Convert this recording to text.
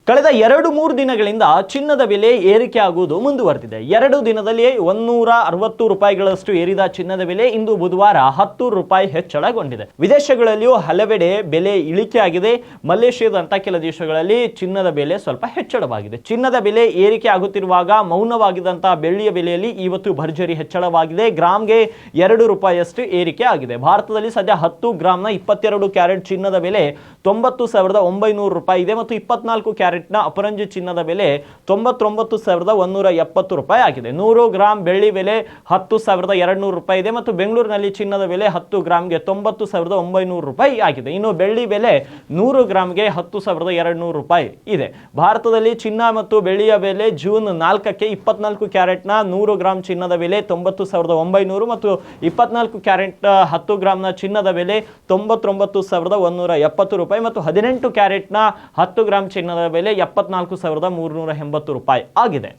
ಕಳೆದ 2-3 ದಿನಗಳಿಂದ ಚಿನ್ನದ ಬೆಲೆ ಏರಿಕೆ ಆಗುವುದು ಮುಂದುವರೆದಿದೆ. 2 ದಿನದಲ್ಲಿ 160 ರೂಪಾಯಿಗಳಷ್ಟು ಏರಿದ ಚಿನ್ನದ ಬೆಲೆ ಇಂದು ಬುಧವಾರ 10 ರೂಪಾಯಿ ಹೆಚ್ಚಳಗೊಂಡಿದೆ. ವಿದೇಶಗಳಲ್ಲಿಯೂ ಹಲವೆಡೆ ಬೆಲೆ ಇಳಿಕೆ ಆಗಿದೆ. ಮಲೇಷ್ಯಾದಂತಹ ಕೆಲ ದೇಶಗಳಲ್ಲಿ ಚಿನ್ನದ ಬೆಲೆ ಸ್ವಲ್ಪ ಹೆಚ್ಚಳವಾಗಿದೆ. ಚಿನ್ನದ ಬೆಲೆ ಏರಿಕೆ ಆಗುತ್ತಿರುವಾಗ ಮೌನವಾಗಿದ್ದಂತಹ ಬೆಳ್ಳಿಯ ಬೆಲೆಯಲ್ಲಿ ಇವತ್ತು ಭರ್ಜರಿ ಹೆಚ್ಚಳವಾಗಿದೆ. ಗ್ರಾಮ್ಗೆ 2 ರೂಪಾಯಿಯಷ್ಟು ಏರಿಕೆ ಆಗಿದೆ. ಭಾರತದಲ್ಲಿ ಸದ್ಯ 10 ಗ್ರಾಮ್ನ 22 ಕ್ಯಾರೆಟ್ ಚಿನ್ನದ ಬೆಲೆ 90,900 ರೂಪಾಯಿ ಇದೆ ಮತ್ತು 24 ಕ್ಯಾರೆಟ್ನ ಅಪರಂಜಿ ಚಿನ್ನದ ಬೆಲೆ 99,170 ರೂಪಾಯಿ ಆಗಿದೆ. 100 ಗ್ರಾಮ್ ಬೆಳ್ಳಿ ಬೆಲೆ 10,200 ರೂಪಾಯಿ ಇದೆ ಮತ್ತು ಬೆಂಗಳೂರಿನಲ್ಲಿ ಚಿನ್ನದ ಬೆಲೆ 10 ಗ್ರಾಮ್ಗೆ 90,900 ರೂಪಾಯಿ ಆಗಿದೆ. ಇನ್ನು ಬೆಳ್ಳಿ ಬೆಲೆ 100 ಗ್ರಾಮ್ಗೆ 10,200 ರೂಪಾಯಿ ಇದೆ. ಭಾರತದಲ್ಲಿ ಚಿನ್ನ ಮತ್ತು ಬೆಳ್ಳಿಯ ಬೆಲೆ ಜೂನ್ 4ಕ್ಕೆ 24 ಕ್ಯಾರೆಟ್ನ 100 ಗ್ರಾಮ್ ಚಿನ್ನದ ಬೆಲೆ 90,900 ಮತ್ತು 24 ಕ್ಯಾರೆಟ್ 10 ಗ್ರಾಮ್ನ ಚಿನ್ನದ ಬೆಲೆ 99,170 ರೂಪಾಯಿ ಮತ್ತು 18 ಕ್ಯಾರೆಟ್ನ 10 ಗ್ರಾಮ್ ಚಿನ್ನದ ಬೆಲೆ 74,380 ರೂಪಾಯಿ ಆಗಿದೆ.